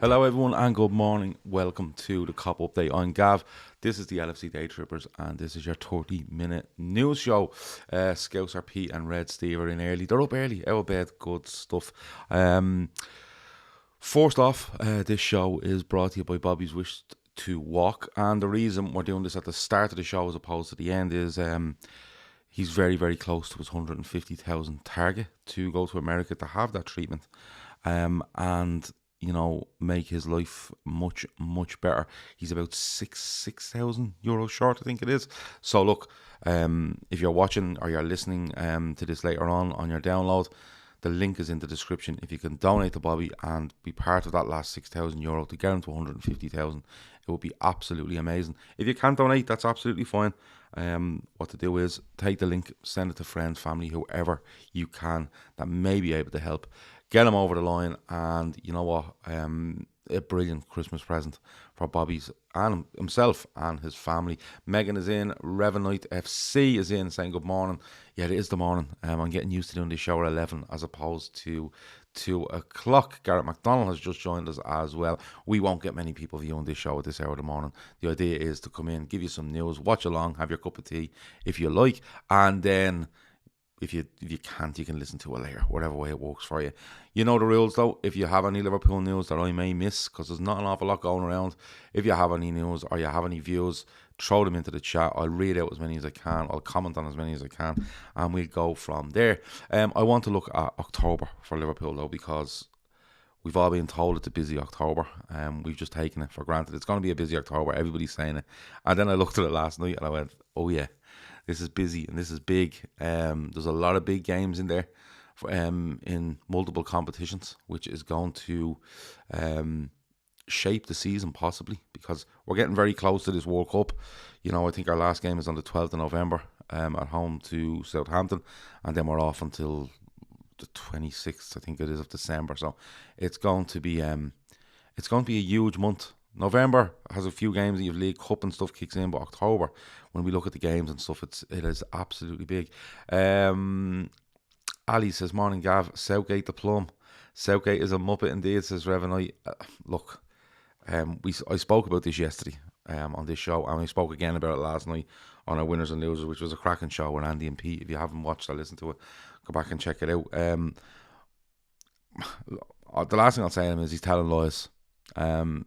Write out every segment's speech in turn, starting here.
Hello everyone and good morning. Welcome to the COP Update. I'm Gav. This is the LFC Daytrippers and this is your 30-minute news show. Scouser Pete and Red Steve are in early. They're up early, out of bed, good stuff. First off, this show is brought to you by Bobby's Wish to Walk, and the reason we're doing this at the start of the show as opposed to the end is he's very, very close to his 150,000 target to go to America to have that treatment. And make his life much, much better. He's about €6,000 short, I think it is. So look, if you're watching or you're listening to this later on your download, the link is in the description. If you can donate to Bobby and be part of that last €6,000 to get him to 150,000, it would be absolutely amazing. If you can't donate, that's absolutely fine. What to do is take the link, send it to friends, family, whoever you can that may be able to help. Get him over the line, and you know what? A brilliant Christmas present for Bobby's and himself and his family. Megan is in, Revenite FC is in, saying good morning. Yeah, it is the morning. I'm getting used to doing this show at 11 as opposed to 2 o'clock. Garrett McDonald has just joined us as well. We won't get many people viewing this show at this hour of the morning. The idea is to come in, give you some news, watch along, have your cup of tea if you like, and then if you can't, you can listen to it later, whatever way it works for you. You know the rules though. If you have any Liverpool news that I may miss, because there's not an awful lot going around, if you have any news or you have any views, throw them into the chat. I'll read out as many as I can. I'll comment on as many as I can, and we'll go from there. I want to look at October for Liverpool though, because we've all been told it's a busy October. We've just taken it for granted. It's going to be a busy October. Everybody's saying it. And then I looked at it last night and I went, oh yeah, this is busy and this is big. There's a lot of big games in there in multiple competitions, which is going to shape the season possibly, because we're getting very close to this World Cup. I think our last game is on the 12th of November at home to Southampton, and then we're off until the 26th, I think it is, of December. So it's going to be a huge month. November has a few games, and you've League Cup and stuff kicks in, but October, when we look at the games and stuff, it is absolutely big. Ali says, morning Gav, Southgate the plum. Southgate is a muppet indeed, says Revenite. Look, I spoke about this yesterday on this show, and I spoke again about it last night on our Winners and Losers, which was a cracking show with Andy and Pete. If you haven't watched or listened to it, go back and check it out. The last thing I'll say to him is he's telling lies.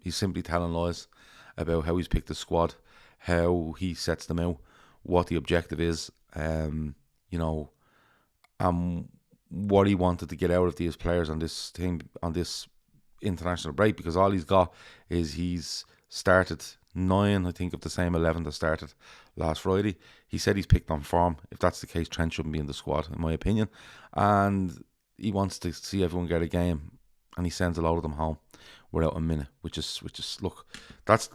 He's simply telling lies about how he's picked the squad, how he sets them out, what the objective is, what he wanted to get out of these players on this team, on this international break, because all he's got is he's started 9, I think, of the same 11 that started last Friday. He said he's picked on form. If that's the case, Trent shouldn't be in the squad, in my opinion. And he wants to see everyone get a game, and he sends a lot of them home without a minute, which is look, that's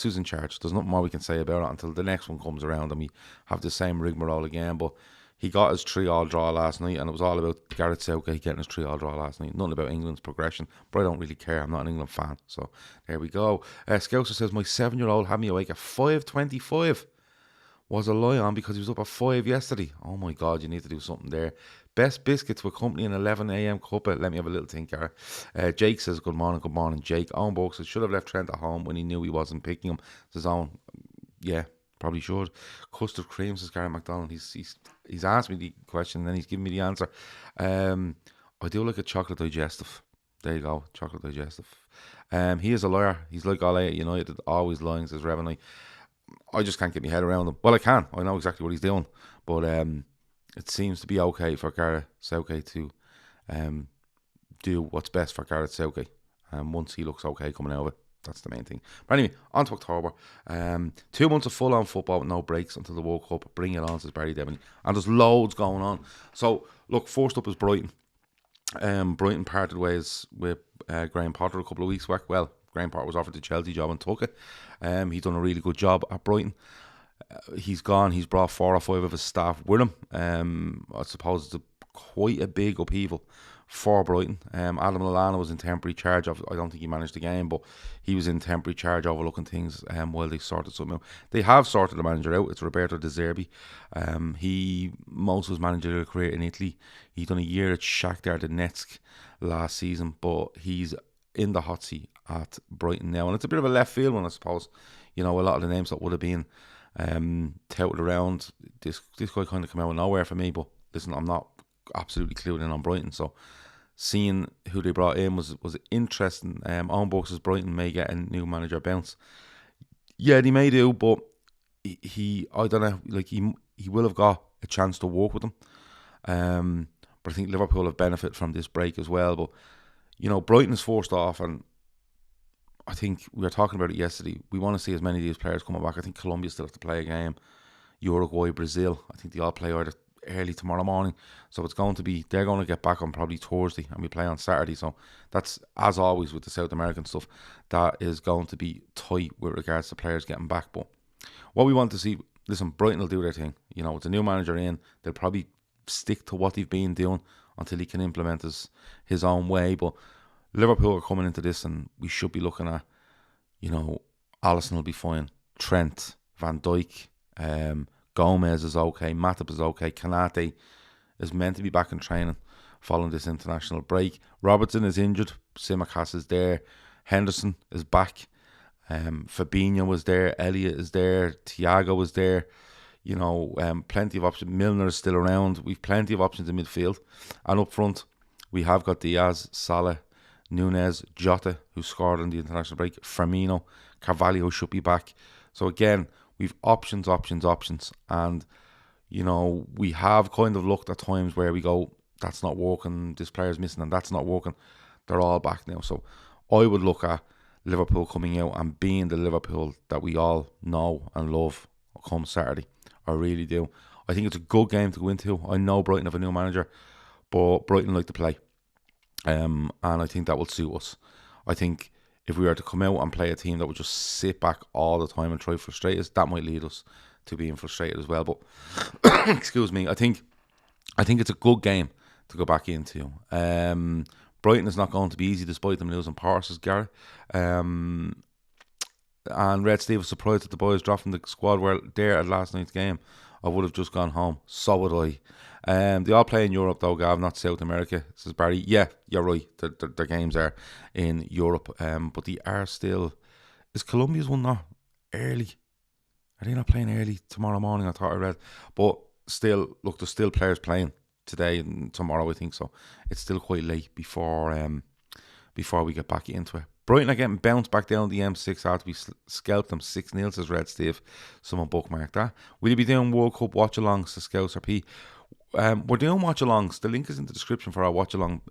who's in charge. There's nothing more we can say about it until the next one comes around and we have the same rigmarole again. But he got his 3-3 draw last night, and it was all about Gareth Southgate getting his 3-3 draw last night. Nothing about England's progression, but I don't really care. I'm not an England fan, so there we go. Scouser says, my 7-year-old had me awake at 5:25. Was a lie on because he was up at 5 yesterday. Oh my God, you need to do something there. Best biscuits with company in 11 a.m. cuppa. Let me have a little think, Gareth. Jake says, good morning, Jake. Owen Borg says, should have left Trent at home when he knew he wasn't picking him. Says Owen, yeah, probably should. Custard cream, says Gareth McDonald. He's asked me the question and then he's given me the answer. I do like a chocolate digestive. There you go, chocolate digestive. He is a liar. He's like all at United, always lying, says Revenue. I just can't get my head around him. Well, I can. I know exactly what he's doing. But it seems to be okay for Gareth Southgate to do what's best for Gareth Southgate. Once he looks okay coming out of it, that's the main thing. But anyway, on to October. 2 months of full-on football with no breaks until the World Cup. Bring it on, says Barry Devon. And there's loads going on. So, look, first up is Brighton. Brighton parted ways with Graham Potter a couple of weeks back. Well, Graham Potter was offered the Chelsea job and took it. He's done a really good job at Brighton. He's gone. He's brought 4 or 5 of his staff with him. I suppose it's quite a big upheaval for Brighton. Adam Lallana was in temporary charge of. I don't think he managed the game, but he was in temporary charge overlooking things while they sorted something out. They have sorted the manager out. It's Roberto De Zerbi. He most of his managerial career in Italy. He's done a year at Shakhtar Donetsk last season, but he's in the hot seat at Brighton now. And it's a bit of a left field one, I suppose. A lot of the names that would have been touted around, this guy kind of came out of nowhere for me. But listen, I'm not absolutely clued in on Brighton, so seeing who they brought in was interesting. On books as Brighton may get a new manager bounce. Yeah, they may do, but he I don't know, like he will have got a chance to work with them. But I think Liverpool have benefited from this break as well. But Brighton is forced off, and I think we were talking about it yesterday. We want to see as many of these players coming back. I think Colombia still have to play a game. Uruguay, Brazil, I think they all play either early tomorrow morning. So they're going to get back on probably Thursday, and we play on Saturday. So that's, as always with the South American stuff, that is going to be tight with regards to players getting back. But what we want to see, listen, Brighton will do their thing. It's a new manager in. They'll probably stick to what they've been doing until he can implement his own way. But Liverpool are coming into this, and we should be looking at, Alisson will be fine, Trent, Van Dijk, Gomez is okay, Matip is okay, Kanate is meant to be back in training following this international break. Robertson is injured, Tsimikas is there, Henderson is back, Fabinho was there, Elliott is there, Thiago is there. Plenty of options. Milner is still around. We've plenty of options in midfield, and up front we have got Diaz, Salah, Nunez, Jota, who scored on the international break, Firmino, Carvalho should be back. So again, we've options, and we have kind of looked at times where we go, that's not working, this player's missing, and that's not working. They're all back now. So I would look at Liverpool coming out and being the Liverpool that we all know and love come Saturday. I really do. I think it's a good game to go into. I know Brighton have a new manager, but Brighton like to play. And I think that will suit us. I think if we were to come out and play a team that would just sit back all the time and try to frustrate us, that might lead us to being frustrated as well. But excuse me, I think it's a good game to go back into. Brighton is not going to be easy despite them losing Parsons, Gareth. And Red Steve was surprised that the boys dropped from the squad were there at last night's game. I would have just gone home. So would I. They all play in Europe though, Gav, not South America, says Barry. Yeah, you're right. Their games are in Europe. But they are still... Is Colombia's one not early? Are they not playing early tomorrow morning? I thought I read. But still, look, there's still players playing today and tomorrow, I think. So it's still quite late before we get back into it. Brighton are getting bounced back down the M6 after we scalped them 6-0, says Red Steve. Someone bookmarked that. Will you be doing World Cup watch-alongs, says Scouser P? We're doing watch-alongs. The link is in the description for our watch-along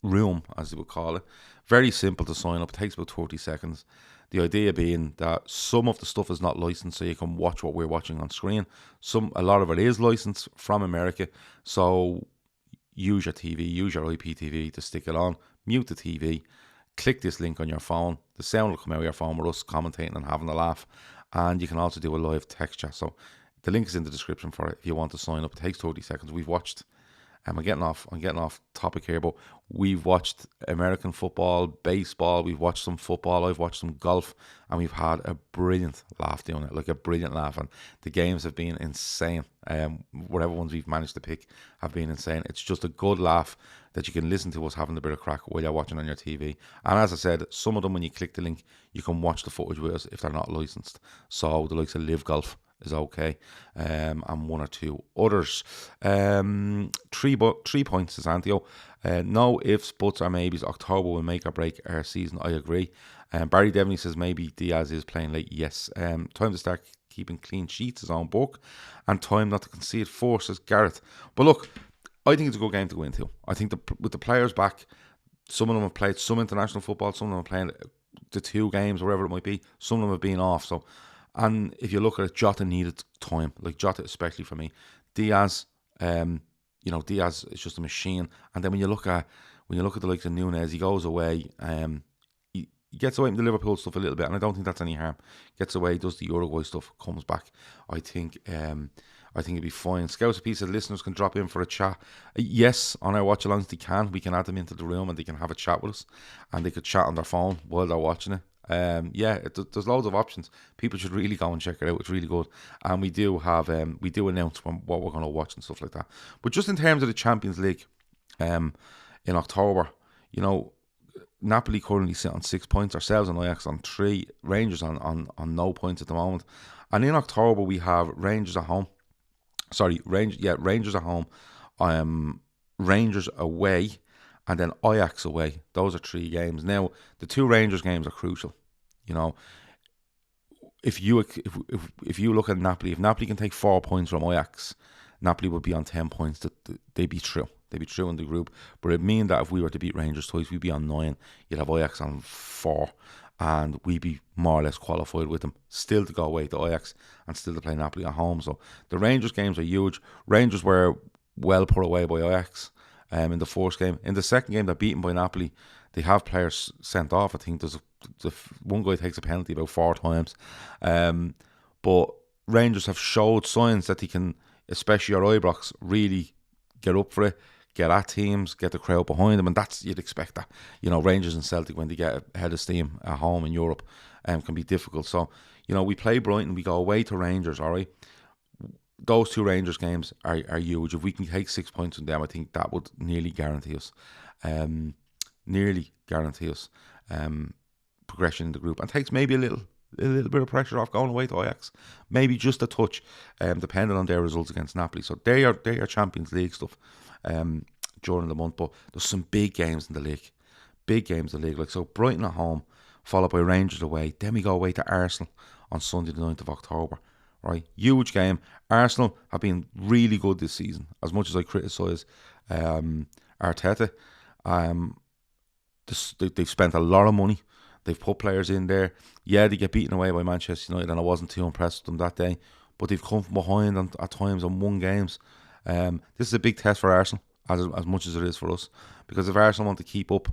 room, as they would call it. Very simple to sign up. It takes about 30 seconds. The idea being that some of the stuff is not licensed, so you can watch what we're watching on screen. A lot of it is licensed from America, so use your TV, use your IPTV to stick it on. Mute the TV, click this link on your phone. The sound will come out of your phone with us commentating and having a laugh. And you can also do a live text chat. So the link is in the description for it if you want to sign up. It takes 30 seconds. We've watched, I'm getting off topic here, but we've watched American football, baseball, we've watched some football, I've watched some golf, and we've had a brilliant laugh doing it, like a brilliant laugh. And the games have been insane. Whatever ones we've managed to pick have been insane. It's just a good laugh that you can listen to us having a bit of crack while you're watching on your TV. And as I said, some of them, when you click the link, you can watch the footage with us if they're not licensed. So the likes of Live Golf is okay, and one or two others. 3 points, says Antio. No ifs, buts or maybes. October will make or break our season. I agree. Barry Devaney says maybe Diaz is playing late. Yes. Time to start keeping clean sheets, his own book, and time not to concede 4, says Gareth. But look, I think it's a good game to go into. I think with the players back, some of them have played some international football, some of them are playing the 2 games, wherever it might be. Some of them have been off. So, and if you look at it, Jota needed time, like Jota especially for me. Diaz, Diaz is just a machine. And then when you look at the likes of Nunez, he goes away. He gets away from the Liverpool stuff a little bit, and I don't think that's any harm. Gets away, does the Uruguay stuff, comes back. I think it'd be fine. Scouts a piece of listeners can drop in for a chat. Yes, on our watch-alongs they can. We can add them into the room and they can have a chat with us, and they could chat on their phone while they're watching it. There's loads of options. People should really go and check it out. It's really good, and we do announce what we're going to watch and stuff like that. But just in terms of the Champions League, in October, Napoli currently sit on 6 points, ourselves and Ajax on 3, Rangers on no points at the moment. And in October we have Rangers at home. Rangers at home, Rangers away, and then Ajax away. Those are 3 games. Now, the 2 Rangers games are crucial. You know, if you look at Napoli, if Napoli can take 4 points from Ajax, Napoli would be on 10 points. They'd be through. They'd be through in the group. But it'd mean that if we were to beat Rangers twice, we'd be on 9. You'd have Ajax on 4. And we'd be more or less qualified with them. Still to go away to Ajax and still to play Napoli at home. So the Rangers games are huge. Rangers were well put away by Ajax in the first game. In the second game, they're beaten by Napoli. They have players sent off. I think there's one guy takes a penalty about 4 times. But Rangers have showed signs that they can, especially at Ibrox, really get up for it, get at teams, get the crowd behind them, and that's, you'd expect that. You know, Rangers and Celtic, when they get ahead of steam at home in Europe, can be difficult. So, you know, we play Brighton, we go away to Rangers, all right? Those 2 Rangers games are huge. If we can take 6 points from them, I think that would nearly guarantee us. Progression in the group, and takes maybe a little bit of pressure off going away to Ajax, maybe just a touch, depending on their results against Napoli. So they are Champions League stuff during the month. But there's some big games in the league, like so Brighton at home, followed by Rangers away. Then we go away to Arsenal on Sunday the 9th of October. Right, huge game. Arsenal have been really good this season. As much as I criticise Arteta, they've spent a lot of money. They've put players in there. Yeah, they get beaten away by Manchester United, and I wasn't too impressed with them that day. But they've come from behind at times and won games. This is a big test for Arsenal, as much as it is for us. Because if Arsenal want to keep up,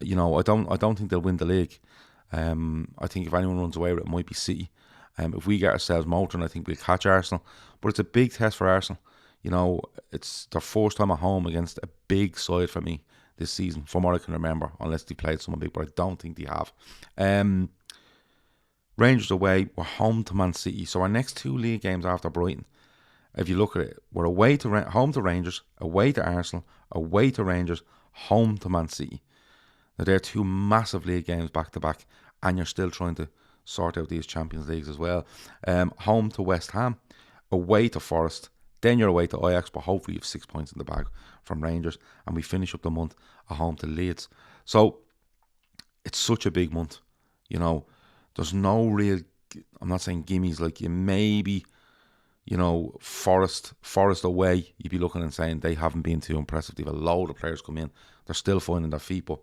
you know, I don't think they'll win the league. I think if anyone runs away with it, it might be City. If we get ourselves motoring, I think we'll catch Arsenal. But it's a big test for Arsenal. You know, it's their first time at home against a big side for me this season, from what I can remember, unless they played someone big, but I don't think they have. Rangers away, we're home to Man City. So our next 2 league games after Brighton, if you look at it, we're away to home to Rangers, away to Arsenal, away to Rangers, home to Man City. Now they're 2 massive league games back to back, and you're still trying to sort out these Champions Leagues as well. Home to West Ham, away to Forest, then you're away to Ajax, but hopefully you have 6 points in the bag from Rangers, and we finish up the month at home to Leeds. So it's such a big month. You know, there's no real, I'm not saying gimmies, like you maybe, you know, Forest away, you'd be looking and saying they haven't been too impressive. They've a load of players come in, they're still finding their feet, but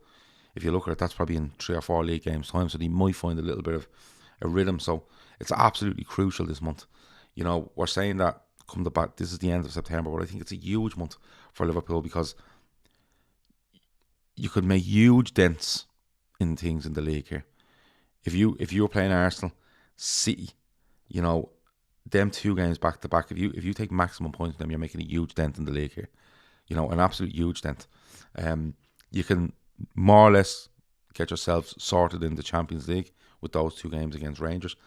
if you look at it, that's probably in 3 or 4 league games time, so they might find a little bit of a rhythm. So it's absolutely crucial this month. You know, we're saying that come the back, this is the end of September, but I think it's a huge month for Liverpool, because you could make huge dents in things in the league here. If you were playing Arsenal, City, you know, them 2 games back to back, if you take maximum points from them, you're making a huge dent in the league here. You know, an absolute huge dent. You can more or less get yourselves sorted in the Champions League with those 2 games against Rangers.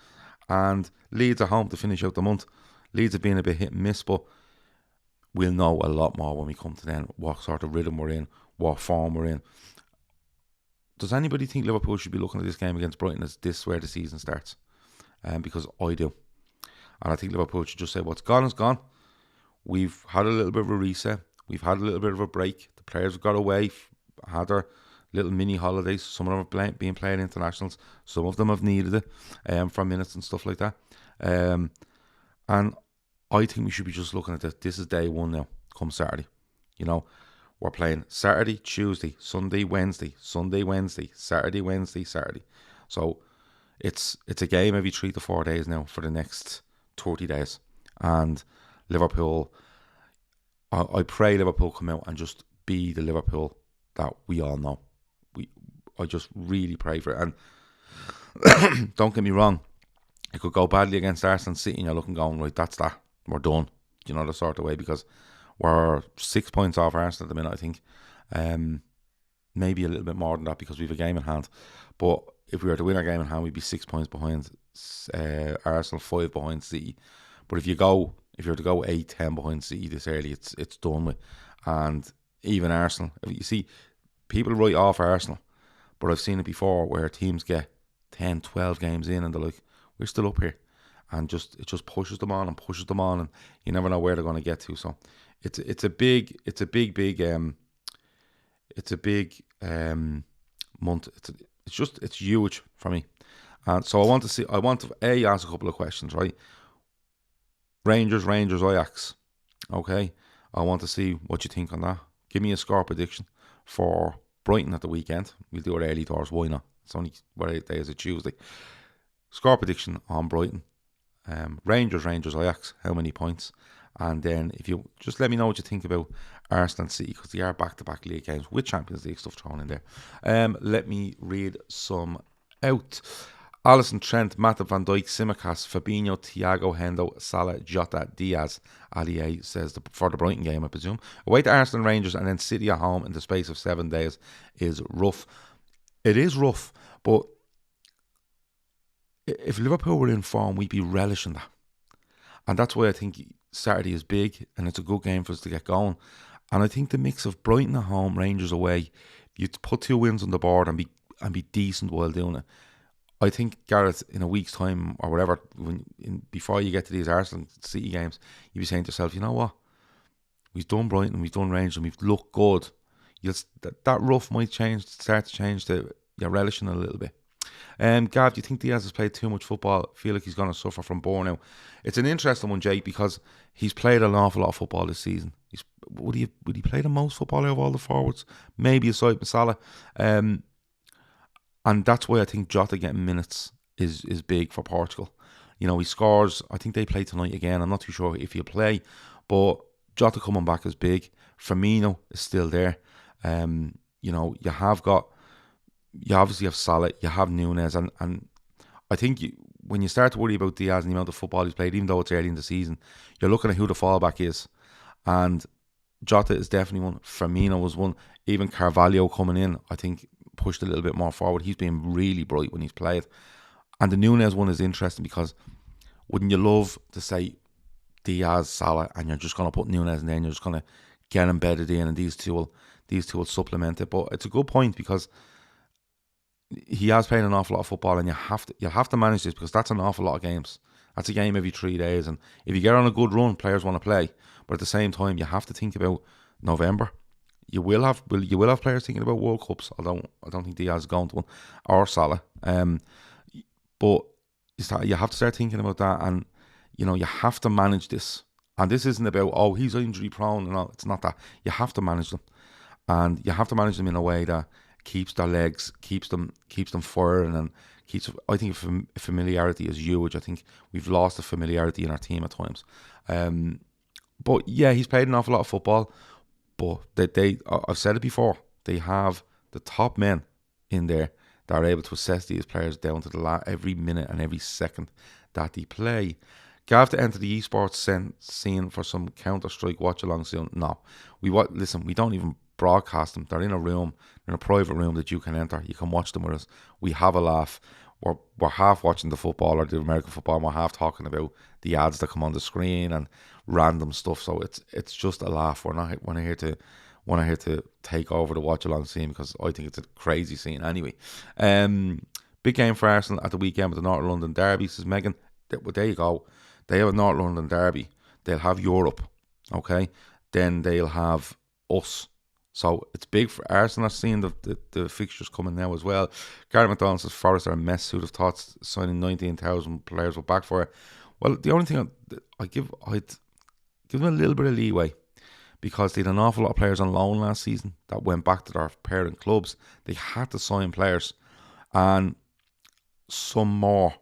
And Leeds at home to finish out the month. Leeds have been a bit hit and miss, but we'll know a lot more when we come to then, what sort of rhythm we're in, what form we're in. Does anybody think Liverpool should be looking at this game against Brighton as this where the season starts? Because I do. And I think Liverpool should just say, what's gone is gone. We've had a little bit of a reset. We've had a little bit of a break. The players have got away, had their little mini holidays. Some of them have been playing internationals. Some of them have needed it for minutes and stuff like that. And I think we should be just looking at this. This is day 1 now, come Saturday. You know, we're playing Saturday, Tuesday, Sunday, Wednesday, Sunday, Wednesday, Saturday, Wednesday, Saturday. So it's a game every 3 to 4 days now for the next 30 days. And Liverpool, I pray Liverpool come out and just be the Liverpool that we all know. I just really pray for it. And don't get me wrong, it could go badly against Arsenal and City, and you're looking going, right, that's that. We're done. You know, the sort of way, because we're 6 points off Arsenal at the minute, I think. Maybe a little bit more than that, because we have a game in hand. But if we were to win our game in hand, we'd be 6 points behind Arsenal, 5 behind City. But if you were to go 8-10 behind City this early, it's done with. And even Arsenal, you see, people write off Arsenal But I've seen it before where teams get 10, 12 games in and they're like, we're still up here. And it just pushes them on, and you never know where they're going to get to. So it's a big month. It's huge for me. And so I want to ask a couple of questions, right? Rangers, Ajax. Okay. I want to see what you think on that. Give me a score prediction for Brighton at the weekend. We'll do it early doors. Why not? It's only, what day is it? Tuesday. Score prediction on Brighton. Rangers, Ajax. How many points? And then if you just let me know what you think about Arsenal and City, because they are back-to-back league games with Champions League stuff thrown in there. Let me read some out. Alisson, Trent, Matip, Van Dijk, Tsimikas, Fabinho, Thiago, Hendo, Salah, Jota, Diaz. Ali says for the Brighton game, I presume. Away to Arsenal, Rangers, and then City at home in the space of 7 days is rough. It is rough, but if Liverpool were in form, we'd be relishing that. And that's why I think Saturday is big, and it's a good game for us to get going. And I think the mix of Brighton at home, Rangers away, you put 2 wins on the board and be decent while doing it. I think, Gareth, in a week's time or whatever, before you get to these Arsenal City games, you'll be saying to yourself, you know what? We've done Brighton, we've done Rangers, and we've looked good. That rough might start to change your relishing a little bit. Gav, do you think Diaz has played too much football? I feel like he's going to suffer from burnout. It's an interesting one, Jake, because he's played an awful lot of football this season. Would he play the most football out of all the forwards? Maybe aside from Salah. And that's why I think Jota getting minutes is big for Portugal. You know, he scores. I think they play tonight again. I'm not too sure if he'll play, but Jota coming back is big. Firmino is still there. You know, you obviously have Salah, you have Núñez, and I think when you start to worry about Diaz and the amount of football he's played, even though it's early in the season, you're looking at who the fallback is. And Jota is definitely one. Firmino was one. Even Carvalho coming in, I think, pushed a little bit more forward. He's been really bright when he's played. And the Núñez one is interesting because wouldn't you love to say Diaz, Salah, and you're just going to put Núñez in there and you're just going to get embedded in, and these two will supplement it. But it's a good point because he has played an awful lot of football, and you'll have to manage this because that's an awful lot of games. That's a game every 3 days, and if you get on a good run, players want to play. But at the same time, you have to think about November. You will have players thinking about World Cups, although I don't think Diaz is going to one, or Salah. But you have to start thinking about that, and you know you have to manage this. And this isn't about he's injury prone and all. It's not that. You have to manage them, and you have to manage them in a way that keeps their legs, keeps them firing, and I think familiarity is huge. I think we've lost the familiarity in our team at times. But yeah, he's played an awful lot of football. But I've said it before, they have the top men in there that are able to assess these players down to every minute and every second that they play. Gav to enter the esports scene for some Counter-Strike watch-along soon. No, we don't even broadcast them. They're in a private room that you can enter. You can watch them with us. We have a laugh. We're half watching the football or the American football, and we're half talking about the ads that come on the screen and random stuff. So it's just a laugh. We're not here to take over the watch along scene because I think it's a crazy scene anyway. Big game for Arsenal at the weekend with the North London Derby, says Megan. Well, there you go. They have a North London Derby. They'll have Europe. Okay, then they'll have us. So it's big for Arsenal. I've seen the fixtures coming now as well. Gary McDonald says Forest are a mess. Who'd have thought signing 19,000 players were back for it? Well, the only thing I'd give them a little bit of leeway because they had an awful lot of players on loan last season that went back to their parent clubs. They had to sign players, and some more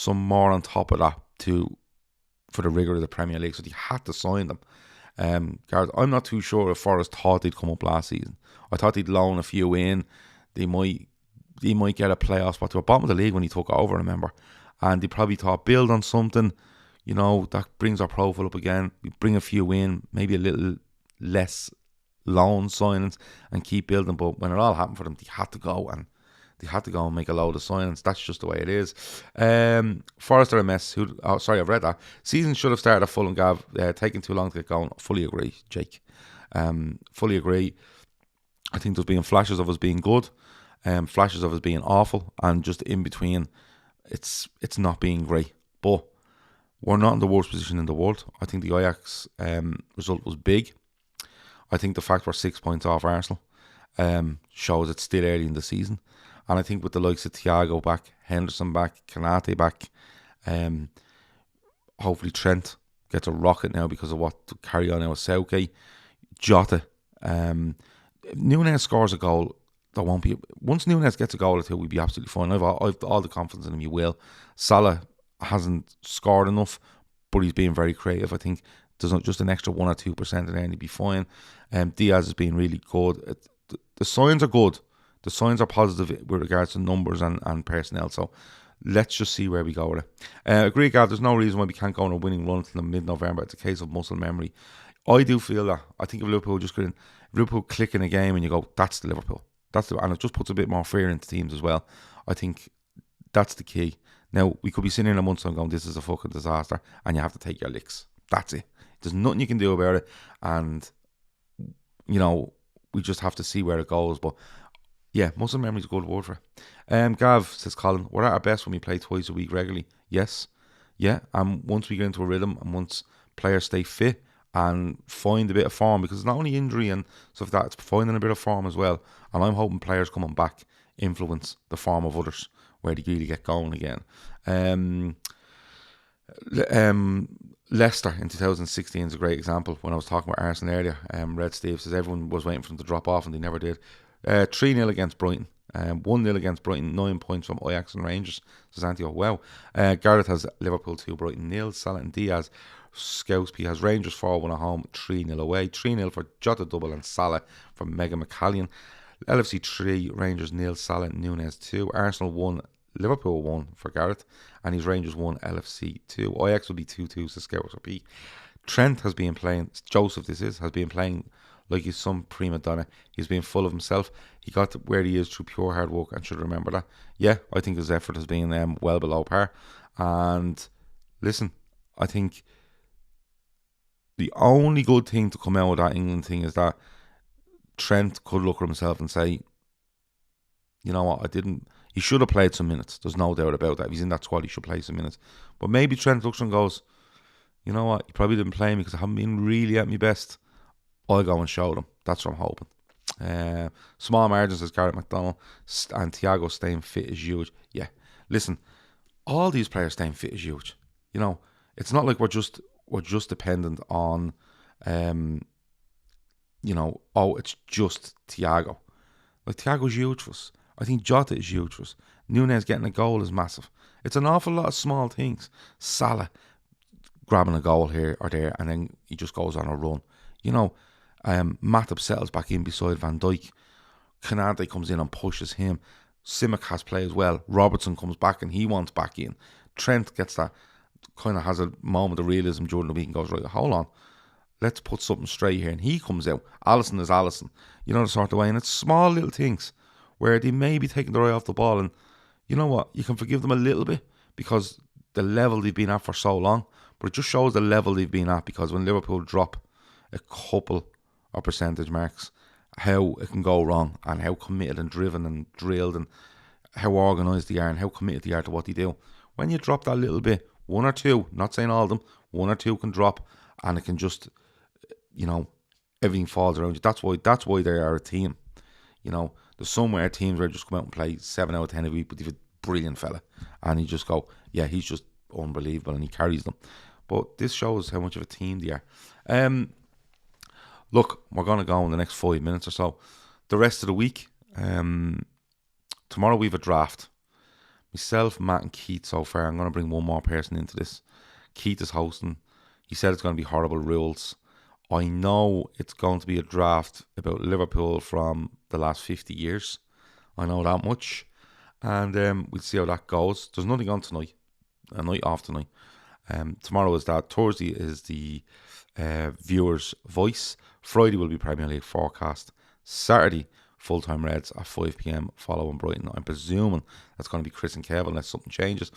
on top of that for the rigour of the Premier League. So they had to sign them. Gareth, I'm not too sure if Forest thought they'd come up last season. I thought they'd loan a few in. They might get a playoff spot. They were bottom of the league when he took over, remember, and they probably thought build on something, you know, that brings our profile up again. We bring a few in, maybe a little less loan signings, and keep building. But when it all happened for them, they had to go and make a load of signings. That's just the way it is. Forest are a mess. I've read that. Season should have started at Fulham, Gav. Taking too long to get going. Fully agree, Jake. Fully agree. I think there's been flashes of us being good. flashes of us being awful, and just in between, it's not being great. But we're not in the worst position in the world. I think the Ajax result was big. I think the fact we're 6 points off Arsenal shows it's still early in the season. And I think with the likes of Thiago back, Henderson back, Kanate back, hopefully Trent gets a rocket now because of what to carry on now with Southgate. Jota. Núñez scores a goal. There won't be. Once Núñez gets a goal or two, we'll be absolutely fine. I've all the confidence in him. He will. Salah hasn't scored enough, but he's being very creative. I think there's just an extra 1 or 2% in there and he'll be fine. Diaz has been really good. The signs are good. The signs are positive with regards to numbers and personnel. So let's just see where we go with it. Agree, Gav. There's no reason why we can't go on a winning run until mid-November. It's a case of muscle memory. I do feel that. I think if Liverpool click in a game and you go, that's the Liverpool. And it just puts a bit more fear into teams as well. I think that's the key. Now, we could be sitting in a month's time going, this is a fucking disaster, and you have to take your licks. That's it. There's nothing you can do about it, and, we just have to see where it goes. But, yeah, muscle memory is a good word for it. Gav, says Colin, we're at our best when we play twice a week regularly. Yes. Yeah, and once we get into a rhythm, and once players stay fit, and find a bit of form, because it's not only injury and stuff like that, it's finding a bit of form as well. And I'm hoping players coming back influence the form of others where they really get going again. Leicester in 2016 is a great example. When I was talking about Arsenal earlier, Red Steve says everyone was waiting for them to drop off and they never did. 3-0 against Brighton. 1-0 against Brighton, 9 points from Ajax and Rangers. Says Antio, wow. Gareth has Liverpool 2, Brighton 0, Salah and Diaz. Scouseby has Rangers 4-1 at home, 3-0 away. 3-0 for Jota double and Salah from Mega McCallion. LFC 3, Rangers 0, Salah and Núñez 2. Arsenal 1, Liverpool 1 for Gareth. And his Rangers 1, LFC 2. Ajax will be 2-2, so Scouseby repeat. Trent has been playing, Joseph has been playing like he's some prima donna. He's been full of himself. He got to where he is through pure hard work and should remember that. Yeah, I think his effort has been well below par. And listen, I think the only good thing to come out of that England thing is that Trent could look at himself and say, you know what, he should have played some minutes. There's no doubt about that. If he's in that squad, he should play some minutes. But maybe Trent looks and goes, you know what, you probably didn't play me because I haven't been really at my best. I'll go and show them. That's what I'm hoping. Small margins, says Garrett McDonald, and Thiago staying fit is huge. Yeah, listen, all these players staying fit is huge. It's not like we're just dependent on, it's just Thiago. Like, Thiago's huge for us. I think Jota is huge for us. Núñez getting a goal is massive. It's an awful lot of small things. Salah grabbing a goal here or there, and then he just goes on a run. Matip settles back in beside Van Dijk. Kanate comes in and pushes him. Simic has played as well. Robertson comes back and he wants back in. Trent gets that, kind of has a moment of realism during the week and goes, right, hold on, let's put something straight here. And he comes out. Alisson is Alisson. The sort of way. And it's small little things where they may be taking their eye off the ball. And you know what? You can forgive them a little bit because the level they've been at for so long. But it just shows the level they've been at, because when Liverpool drop a couple of percentage marks, how it can go wrong, and how committed and driven and drilled and how organised they are and how committed they are to what they do. When you drop that little bit, 1 or 2, not saying all of them, 1 or 2 can drop, and it can just, everything falls around you. That's why they are a team. There's somewhere teams where just come out and play 7 out of 10 a week, but they've a brilliant fella, and you just go, yeah, he's just unbelievable, and he carries them. But this shows how much of a team they are. Look, we're going to go in the next 5 minutes or so. The rest of the week, tomorrow we have a draft. Myself, Matt and Keith so far. I'm going to bring one more person into this. Keith is hosting. He said it's going to be horrible rules. I know it's going to be a draft about Liverpool from the last 50 years. I know that much. And we'll see how that goes. There's nothing on tonight. A night off tonight. Tomorrow is that. Thursday is the viewer's voice. Friday will be Premier League forecast. Saturday, full-time Reds at 5 p.m. following Brighton. I'm presuming that's going to be Chris and Kev unless something changes.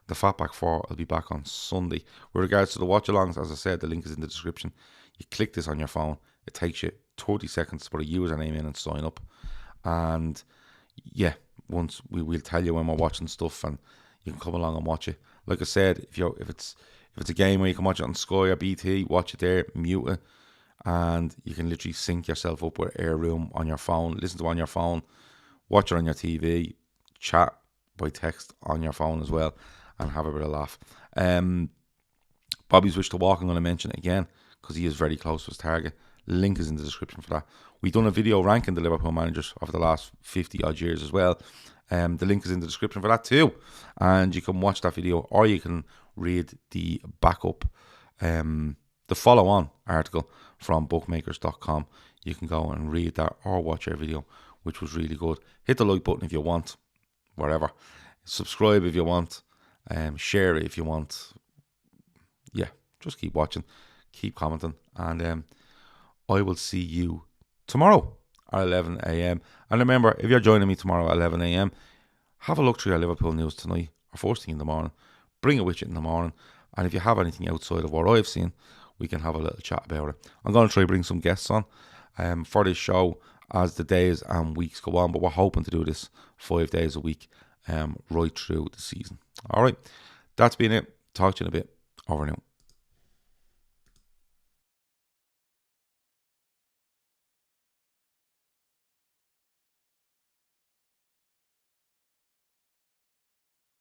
The Fatback 4 will be back on Sunday. With regards to the watch-alongs, as I said, the link is in the description. You click this on your phone. It takes you 30 seconds to put a username in and sign up. And yeah, once we'll tell you when we're watching stuff, and you can come along and watch it. Like I said, if it's a game where you can watch it on Sky or BT, watch it there, mute it, and you can literally sync yourself up with Air Room on your phone, listen to it on your phone, watch it on your TV, chat by text on your phone as well, and have a bit of laugh. Bobby's Wish to Walk, I'm going to mention it again because he is very close to his target. Link is in the description for that. We've done a video ranking the Liverpool managers over the last 50 odd years as well. The link is in the description for that too, and you can watch that video, or you can read the backup, the follow-on article from bookmakers.com. You can go and read that or watch our video, which was really good. Hit the like button if you want, wherever. Subscribe if you want, share it if you want. Yeah, just keep watching, keep commenting, and I will see you tomorrow at 11 a.m. And remember, if you're joining me tomorrow at 11 a.m, have a look through your Liverpool news tonight, or first thing in the morning. Bring it with you in the morning. And if you have anything outside of what I've seen, we can have a little chat about it. I'm going to try to bring some guests on for this show as the days and weeks go on, but we're hoping to do this 5 days a week right through the season. All right, that's been it. Talk to you in a bit. Over now.